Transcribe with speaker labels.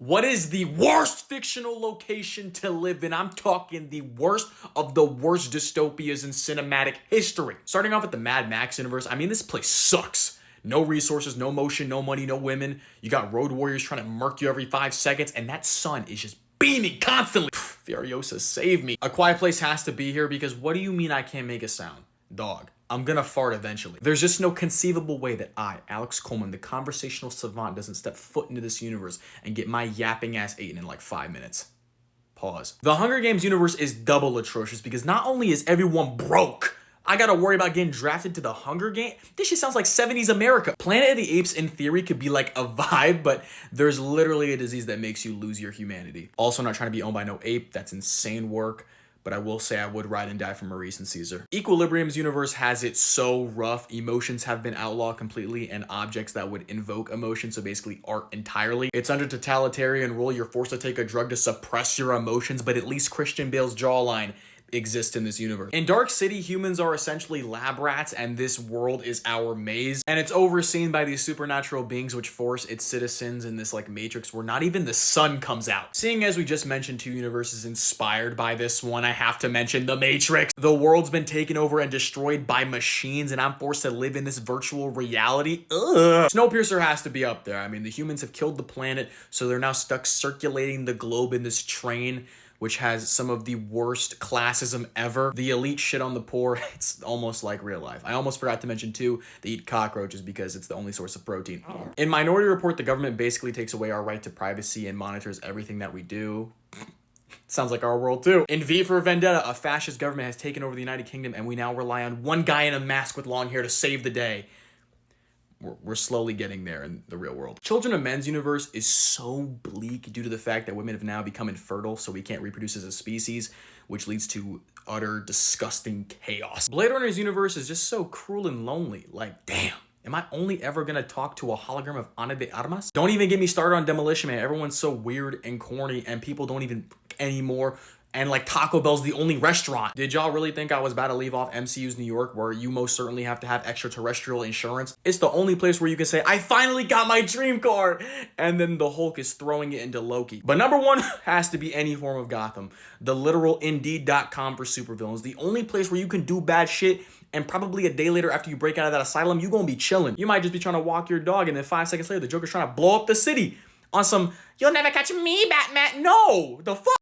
Speaker 1: What is the worst fictional location to live in? I'm talking the worst of the worst dystopias in cinematic history. Starting off with the Mad Max universe, I mean, this place sucks. No resources, no motion, no money, no women. You got road warriors trying to murk you every 5 seconds, and that sun is just beaming constantly. Furiosa, save me. A Quiet Place has to be here because what do you mean I can't make a sound? Dog. I'm gonna fart eventually. There's just no conceivable way that I, Alex Coleman, the conversational savant, doesn't step foot into this universe and get my yapping ass eaten in like 5 minutes. Pause. The Hunger Games universe is double atrocious because not only is everyone broke, I gotta worry about getting drafted to the Hunger Games. This shit sounds like 70s America. Planet of the Apes in theory could be like a vibe, but there's literally a disease that makes you lose your humanity. Also, not trying to be owned by no ape. That's insane work. But I will say I would ride and die for Maurice and Caesar. Equilibrium's universe has it so rough. Emotions have been outlawed completely and objects that would invoke emotion, so basically art entirely. It's under totalitarian rule. You're forced to take a drug to suppress your emotions, but at least Christian Bale's jawline exist in this universe. In Dark City, humans are essentially lab rats and this world is our maze, and it's overseen by these supernatural beings which force its citizens in this like matrix where not even the sun comes out. Seeing as we just mentioned 2 universes inspired by this one, I have to mention The Matrix. The world's been taken over and destroyed by machines and I'm forced to live in this virtual reality. Ugh. Snowpiercer has to be up there. I mean, the humans have killed the planet, so they're now stuck circulating the globe in this train which has some of the worst classism ever. The elite shit on the poor. It's almost like real life. I almost forgot to mention too, they eat cockroaches because it's the only source of protein. In Minority Report, the government basically takes away our right to privacy and monitors everything that we do. Sounds like our world too. In V for Vendetta, a fascist government has taken over the United Kingdom and we now rely on one guy in a mask with long hair to save the day. We're slowly getting there in the real world. Children of Men's universe is so bleak due to the fact that women have now become infertile, so we can't reproduce as a species, which leads to utter disgusting chaos. Blade Runner's universe is just so cruel and lonely. Like, damn. Am I only ever gonna talk to a hologram of Ana de Armas? Don't even get me started on Demolition Man. Everyone's so weird and corny and people don't even anymore. And like Taco Bell's the only restaurant. Did y'all really think I was about to leave off MCU's New York where you most certainly have to have extraterrestrial insurance? It's the only place where you can say, I finally got my dream car. And then the Hulk is throwing it into Loki. But number 1 has to be any form of Gotham. The literal Indeed.com for supervillains. The only place where you can do bad shit and probably a day later after you break out of that asylum, you gonna be chilling. You might just be trying to walk your dog and then 5 seconds later, the Joker's trying to blow up the city on some, you'll never catch me, Batman. No, the fuck?